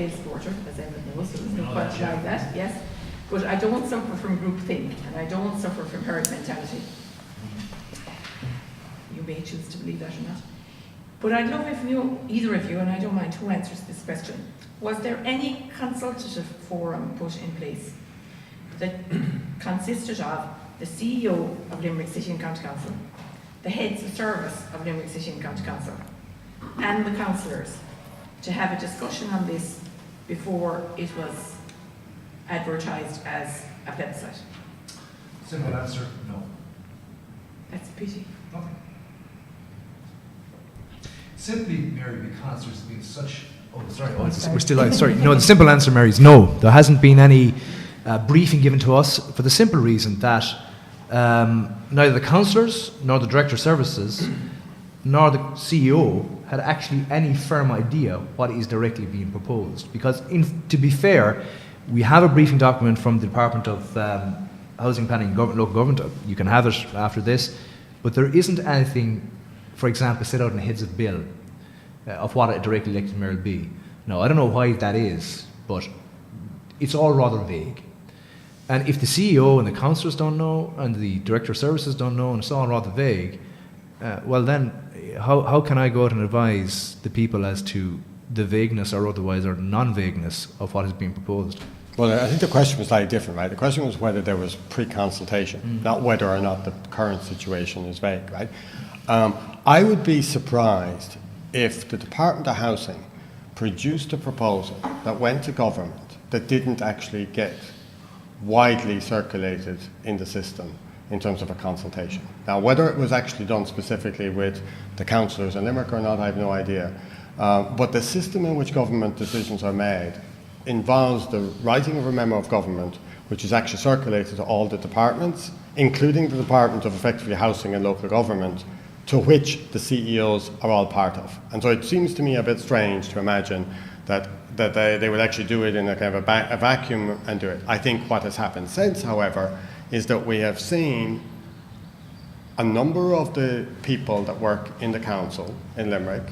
Gael supporter, as Emmett knows, so there's no question like that, yes. But I don't suffer from groupthink, and I don't suffer from herd mentality. You may choose to believe that or not. But I'd love if you, either of you, and I don't mind who answers this question, was there any consultative forum put in place that consisted of the CEO of Limerick City and County Council, the heads of service of Limerick City and County Council, and the councillors, to have a discussion on this before it was advertised as a plebiscite? Simple answer, no. That's a pity. Nothing. Simply, Mary, because there's been such... Oh, sorry. We're still out. Sorry. No, the simple answer, Mary, is no. There hasn't been any briefing given to us for the simple reason that neither the councillors, nor the Director of Services, nor the CEO had actually any firm idea what is directly being proposed. Because, to be fair, we have a briefing document from the Department of Housing, Planning and Local Government. You can have it after this. But there isn't anything, for example, set out in the heads of bill of what a directly elected mayor will be. Now, I don't know why that is, but it's all rather vague. And if the CEO and the councillors don't know, and the Director of Services don't know, and it's all rather vague, well then, how can I go out and advise the people as to the vagueness or otherwise, or non-vagueness of what is being proposed? Well, I think the question was slightly different, right? The question was whether there was pre-consultation, not whether or not the current situation is vague, right? I would be surprised if the Department of Housing produced a proposal that went to government that didn't actually get widely circulated in the system in terms of a consultation. Now, whether it was actually done specifically with the councillors in Limerick or not, I have no idea. But the system in which government decisions are made involves the writing of a memo of government, which is actually circulated to all the departments, including the Department of effectively Housing and Local Government, to which the CEOs are all part of. And so it seems to me a bit strange to imagine that they would actually do it in a kind of a vacuum and do it. I think what has happened since, however, is that we have seen a number of the people that work in the council in Limerick,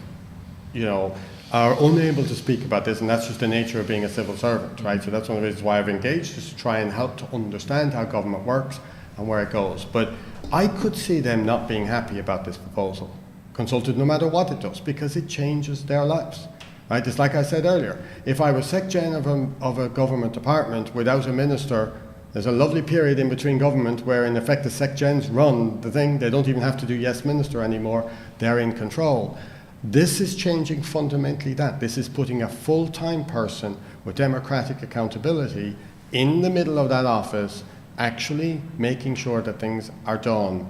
are unable to speak about this, and that's just the nature of being a civil servant, right? So that's one of the reasons why I've engaged, is to try and help to understand how government works and where it goes. But I could see them not being happy about this proposal, consulted no matter what it does, because it changes their lives, right? It's like I said earlier, if I was Sec-Gen of a government department without a minister, there's a lovely period in between government where in effect the Sec-Gens run the thing. They don't even have to do yes minister anymore, they're in control. This is changing fundamentally that. This is putting a full-time person with democratic accountability in the middle of that office, actually making sure that things are done,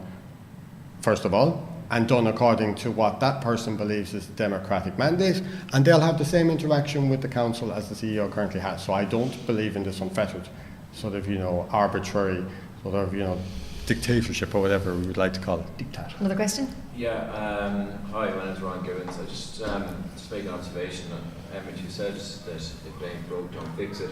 first of all, and done according to what that person believes is the democratic mandate, and they'll have the same interaction with the council as the CEO currently has. So I don't believe in this unfettered sort of, arbitrary sort of, dictatorship or whatever we would like to call it. Diktat. Another question? Yeah, hi, my name is Ron Gibbons. I just make an observation. Emmett, you said that if it ain't broke, don't fix it.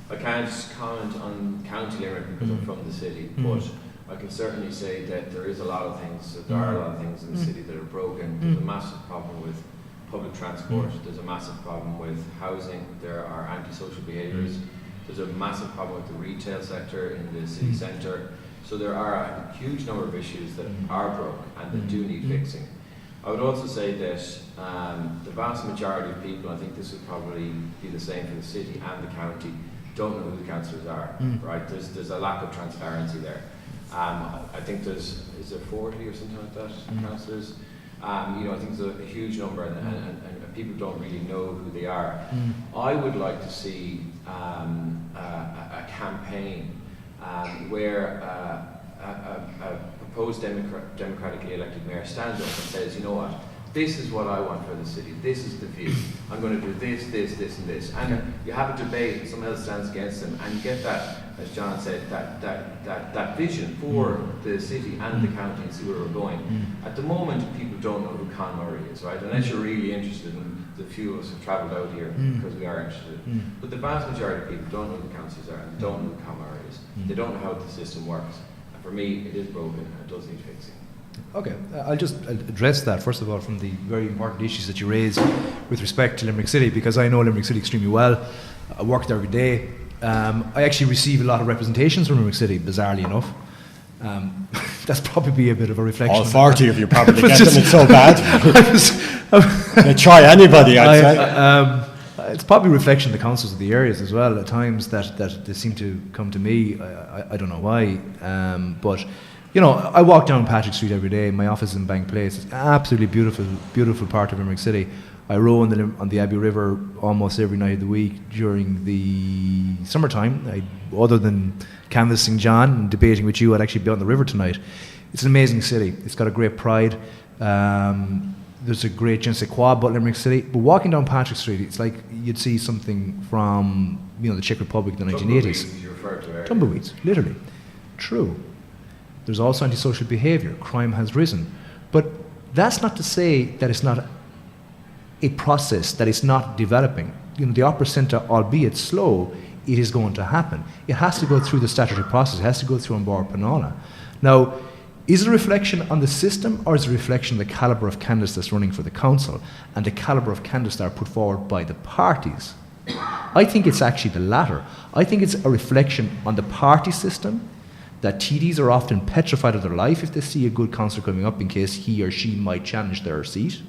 I can't comment on County Limerick because I'm from the city, but I can certainly say that there is a lot of things, there are a lot of things in the city that are broken. There's a massive problem with public transport, there's a massive problem with housing, there are antisocial behaviours, there's a massive problem with the retail sector in the city centre. So there are a huge number of issues that are broke and that do need fixing. I would also say that the vast majority of people, I think this would probably be the same for the city and the county, don't know who the councillors are, right? There's a lack of transparency there. I think is there 40 or something like that, councillors? I think there's a huge number and people don't really know who they are. I would like to see a campaign where a proposed democratically elected mayor stands up and says, you know what, this is what I want for the city, this is the view, I'm going to do this, this, this and this. And you have a debate and someone else stands against them and you get that, as John said, that vision for the city and the county and see where we're going. At the moment, people don't know who Con Murray is, right? Unless you're really interested, and the few of us have travelled out here because we are interested. But the vast majority of people don't know who the councillors are and don't know who Con Murray is. They don't know how the system works. And for me, it is broken and it does need fixing. Okay, I'll just address that, first of all, from the very important issues that you raised with respect to Limerick City, because I know Limerick City extremely well. I work there every day. I actually receive a lot of representations from Limerick City, bizarrely enough. That's probably a bit of a reflection. All 40 of you probably get just, them, it's so bad. They try anybody, I'd say. It's probably a reflection of the councils of the areas as well, at times, that they seem to come to me. I don't know why, but you know, I walk down Patrick Street every day. My office is in Bank Place. It's an absolutely beautiful part of Limerick City. I row on the Abbey River almost every night of the week during the summertime. Other than canvassing John and debating with you, I'd actually be on the river tonight. It's an amazing city. It's got a great pride. There's a great je ne sais quoi about Limerick City. But walking down Patrick Street, it's like you'd see something from, you know, the Czech Republic in the 1980s. You referred to earlier. Tumbleweeds, literally. True. There's also antisocial behaviour. Crime has risen. But that's not to say that it's not a process, that it's not developing. You know, the opera centre, albeit slow, it is going to happen. It has to go through the statutory process. It has to go through An Bord Pleanála. Now, is it a reflection on the system, or is it a reflection of the calibre of candidates that's running for the council and the calibre of candidates that are put forward by the parties? I think it's actually the latter. I think it's a reflection on the party system, that TDs are often petrified of their life if they see a good councillor coming up in case he or she might challenge their seat.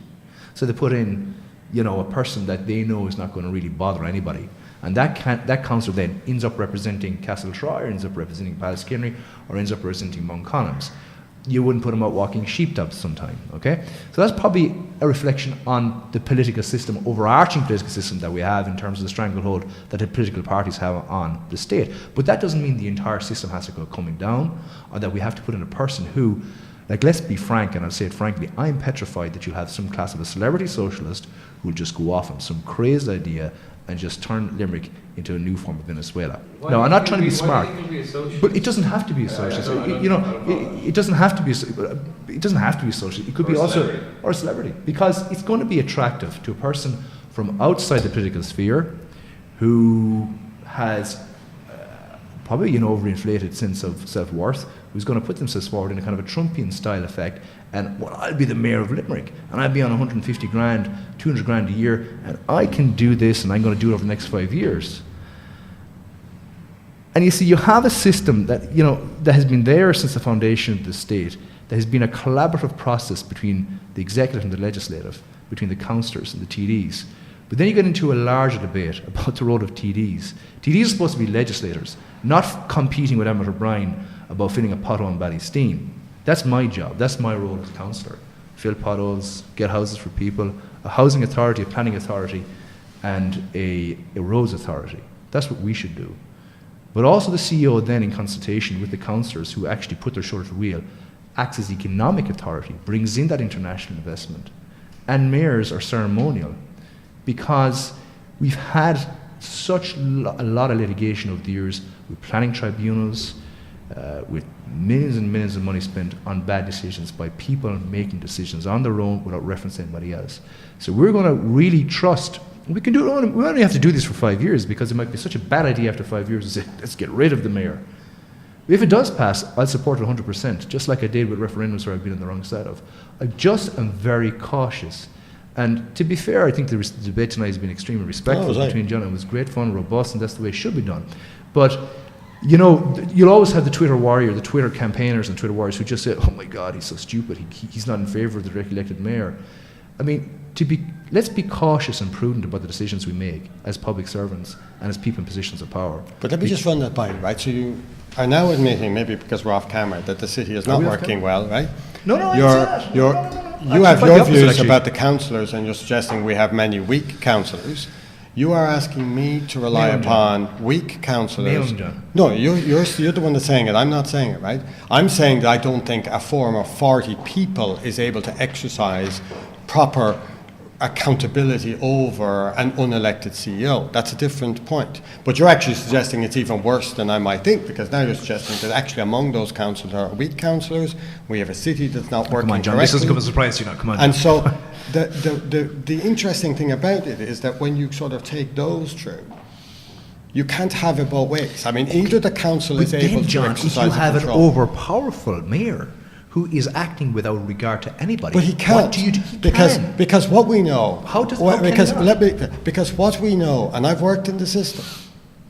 So they put in, you know, a person that they know is not going to really bother anybody. And that councillor then ends up representing Castletroy, or ends up representing Pallaskenry, or ends up representing Mount Columns. You wouldn't put them out walking sheepdogs sometime, okay? So that's probably a reflection on the political system, overarching political system that we have in terms of the stranglehold that the political parties have on the state. But that doesn't mean the entire system has to go coming down, or that we have to put in a person who, like, let's be frank, and I'll say it frankly, I'm petrified that you'll have some class of a celebrity socialist who will just go off on some crazy idea and just turn Limerick into a new form of Venezuela. No, I'm not trying to be smart, but it doesn't have to be a socialist. It doesn't have to be. It doesn't have to be a socialist. It could be also or a celebrity, because it's going to be attractive to a person from outside the political sphere who has probably an overinflated sense of self-worth, who's going to put themselves forward in a kind of a Trumpian style effect. And, well, I'll be the mayor of Limerick, and I'll be on 150 grand, 200 grand a year, and I can do this, and I'm going to do it over the next 5 years. And you see, you have a system that, you know, that has been there since the foundation of the state. There has been a collaborative process between the executive and the legislative, between the councillors and the TDs. But then you get into a larger debate about the role of TDs. TDs are supposed to be legislators, not competing with Emmett O'Brien about filling a pothole in Ballysteen. That's my job. That's my role as councillor. Fill potholes, get houses for people, a housing authority, a planning authority, and a roads authority. That's what we should do. But also the CEO then, in consultation with the councillors who actually put their shoulder to the wheel, acts as economic authority, brings in that international investment. And mayors are ceremonial, because we've had such a lot of litigation over the years with planning tribunals, with millions and millions of money spent on bad decisions by people making decisions on their own without reference to anybody else. So we're going to really trust. We can do it. We only have to do this for 5 years, because it might be such a bad idea after 5 years to say, let's get rid of the mayor. If it does pass, I'll support it 100%, just like I did with referendums where I've been on the wrong side of. I just am very cautious. And to be fair, I think the debate tonight has been extremely respectful between John. It was great fun, robust, and that's the way it should be done. But you know, you'll always have the Twitter warrior, the Twitter campaigners and Twitter warriors who just say, oh my God, he's so stupid, he's not in favour of the directly elected mayor. I mean, let's be cautious and prudent about the decisions we make as public servants and as people in positions of power. But let me just run that by you, right? So you are now admitting, maybe because we're off camera, that the city is not working well, right? No, You have your views about the councillors, and you're suggesting we have many weak councillors. You are asking me to rely upon weak councillors. No, you're the one that's saying it. I'm not saying it, right? I'm saying that I don't think a forum of 40 people is able to exercise proper accountability over an unelected CEO. That's a different point. But you're actually suggesting it's even worse than I might think, because now you're suggesting that actually among those councillors are weak councillors. We have a city that's not working Come on, John, correctly. this is a surprise to you now. Come on, and so the interesting thing about it is that when you sort of take those through, you can't have it both ways. I mean, either the council is able to exercise if you have control. an overpowerful mayor who is acting without regard to anybody. But he can't. What do you do? He because can. because what we know. How does well, how can because he not? let me because what we know, and I've worked in the system,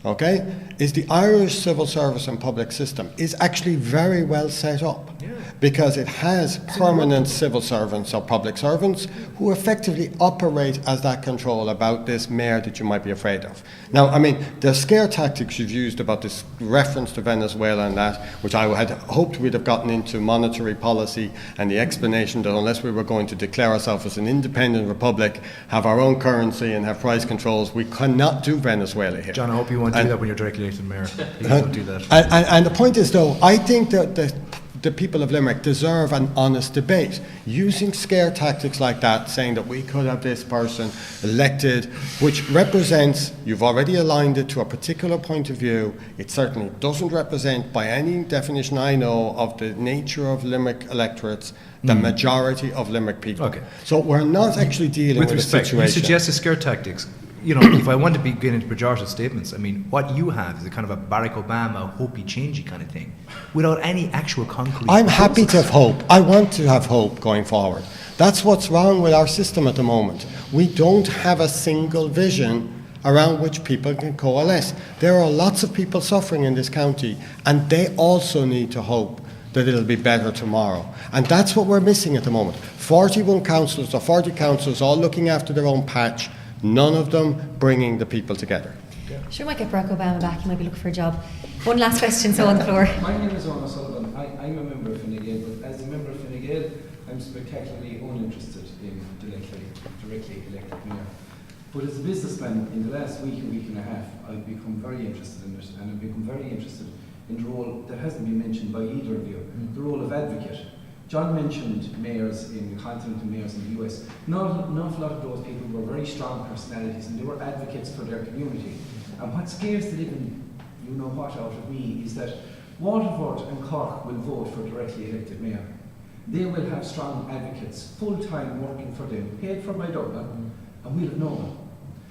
okay, is the Irish civil service and public system is actually very well set up. Yeah. Because it has permanent civil servants or public servants who effectively operate as that control about this mayor that you might be afraid of. Now, I mean, the scare tactics you've used about this reference to Venezuela and that, which I had hoped we'd have gotten into monetary policy and the explanation that unless we were going to declare ourselves as an independent republic, have our own currency and have price controls, we cannot do Venezuela here. John, I hope you won't do that when you're directly elected mayor. Please don't do that. And the point is, though, I think that the people of Limerick deserve an honest debate. Using scare tactics like that, saying that we could have this person elected, which represents, you've already aligned it to a particular point of view, it certainly doesn't represent, by any definition I know, of the nature of Limerick electorates, the majority of Limerick people. Okay. So we're not actually dealing with, respect, a situation. you suggest the scare tactics. You know, if I want to be getting into pejorative statements, I mean, what you have is a kind of a Barack Obama, hopey, changey kind of thing, without any actual concrete. I'm happy to proposals. have hope. I want to have hope going forward. That's what's wrong with our system at the moment. We don't have a single vision around which people can coalesce. There are lots of people suffering in this county, and they also need to hope that it'll be better tomorrow. And that's what we're missing at the moment. 41 councillors or 40 councillors all looking after their own patch, none of them bringing the people together. Sure, might get Barack Obama back. He might be looking for a job. One last question, so on the floor. My name is Owen O'Sullivan. I'm a member of Fine Gael, but as a member of Fine Gael, I'm spectacularly uninterested in directly elected mayor. But as a businessman, in the last week and a half, I've become very interested in it, and I've become very interested in the role that hasn't been mentioned by either of you, the role of advocate. John mentioned mayors in the continent and mayors in the US. Not an awful lot of those people were very strong personalities, and they were advocates for their community. And what scares the living you-know-what out of me is that Waterford and Cork will vote for directly elected mayor. They will have strong advocates, full-time working for them, paid for by Dublin, and we'll have no one.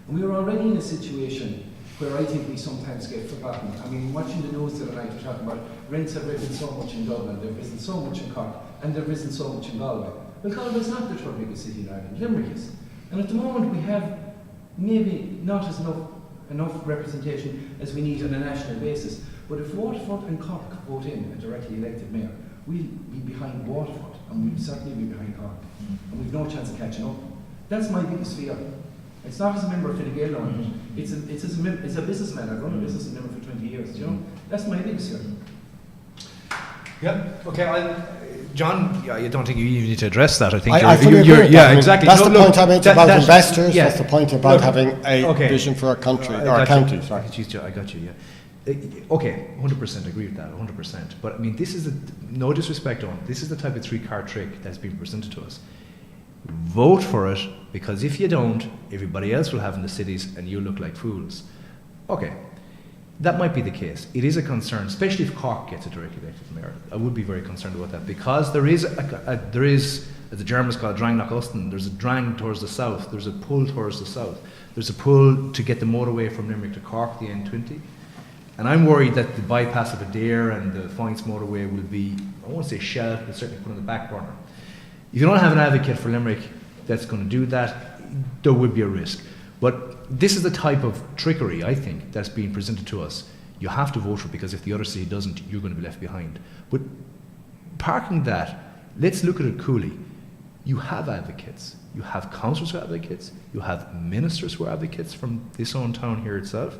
And we are already in a situation where I think we sometimes get forgotten. I mean, watching the news the other night, we're talking about rents have risen so much in Dublin, they've risen so much in Cork, and they've risen so much in Galway. Well, Galway's not the third biggest city in Ireland, Limerick is. And at the moment we have maybe not as enough representation as we need on a national basis. But if Waterford and Cork vote in a directly elected mayor, we'll be behind Waterford, and we'll certainly be behind Cork. And we've no chance of catching up. That's my biggest fear. It's not as a member of Fine Gael, it's a businessman. I've run a business in Limerick for 20 years, you know? That's my biggest fear. Yeah. Okay. John, I don't think you even need to address that. I think I fully agree with that. yeah, I mean, exactly. That's the point I made about investors. Yeah. That's the point about Look, having a okay. vision for a country I or a got county. you. Sorry. Jeez, I got you. Yeah. Okay, 100% agree with that. 100%. But I mean, this is no disrespect on. This is the type of three-card trick that's been presented to us. Vote for it, because if you don't, everybody else will have in the cities, and you look like fools. Okay. That might be the case. It is a concern, especially if Cork gets a directly elected mayor. I would be very concerned about that, because there is, as the Germans call it, Drang nach Osten. There's a drang towards the south. There's a pull towards the south. There's a pull to get the motorway from Limerick to Cork, the N20. And I'm worried that the bypass of Adair and the Foynes motorway will be, I won't say shelved, but certainly put on the back burner. If you don't have an advocate for Limerick that's going to do that, there would be a risk. But this is the type of trickery, I think, that's being presented to us. You have to vote for it, because if the other city doesn't, you're going to be left behind. But parking that, let's look at it coolly. You have advocates. You have councillors who are advocates. You have ministers who are advocates from this own town here itself.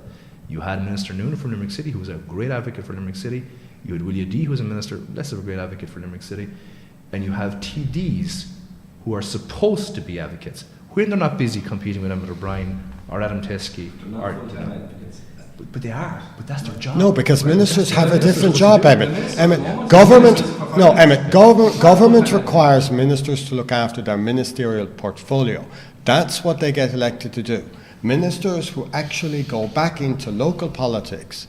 You had Minister Noonan from Limerick City, who was a great advocate for Limerick City. You had Willie D, who was a minister, less of a great advocate for Limerick City. And you have TDs who are supposed to be advocates, when they're not busy competing with Emmett O'Brien or Adam Teskey. They're not full-time advocates. But they are. But that's their job. No, because Right? ministers have a different job, Emmett. Government requires ministers to look after their ministerial portfolio. That's what they get elected to do. Ministers who actually go back into local politics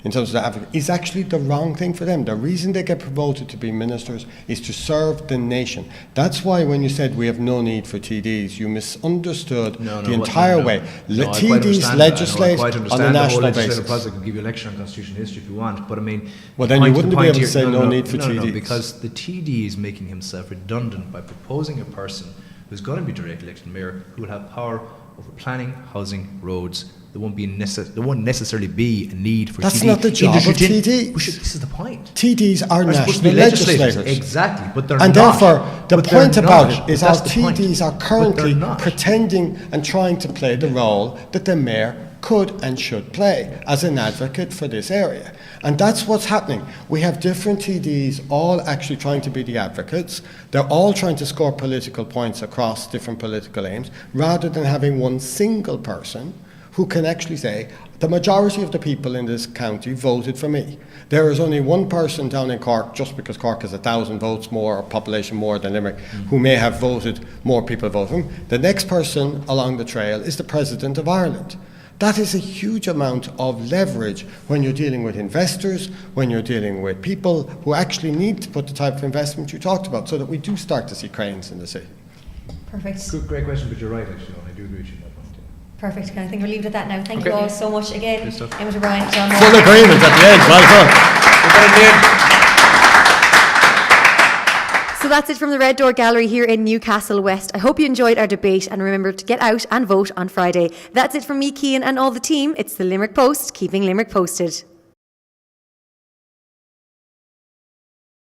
in terms of the advocate, is actually the wrong thing for them. The reason they get promoted to be ministers is to serve the nation. That's why when you said we have no need for TDs, you misunderstood the entire way. TDs legislate on a national basis. I can give you a lecture on constitutional history if you want, but I mean... Well, then you wouldn't be able to say no need for TDs. No, because the TD is making himself redundant by proposing a person who's going to be directly elected mayor who will have power over planning, housing, roads. There won't necessarily be a need for TDs. That's not the job of TDs. This is the point. TDs are They're national legislators. Exactly, but they're and not. And therefore, the point about it is our That's the point. TDs are currently pretending and trying to play the role that the mayor could and should play as an advocate for this area. And that's what's happening. We have different TDs all actually trying to be the advocates. They're all trying to score political points across different political aims, rather than having one single person who can actually say, the majority of the people in this county voted for me. There is only one person down in Cork, just because Cork has 1,000 votes more, or population more than Limerick, who may have voted, more people vote for him. The next person along the trail is the President of Ireland. That is a huge amount of leverage when you're dealing with investors, when you're dealing with people who actually need to put the type of investment you talked about, so that we do start to see cranes in the city. Perfect. Good, great question, but you're right, actually, I do agree with you on that point. Perfect. And I think we'll leave it at that now. Thank you all so much again. Good stuff. Emmett O'Brien, John Moran. Full agreement at the end. Well done. So that's it from the Red Door Gallery here in Newcastle West. I hope you enjoyed our debate, and remember to get out and vote on Friday. That's it from me, Cian, and all the team. It's the Limerick Post, keeping Limerick posted.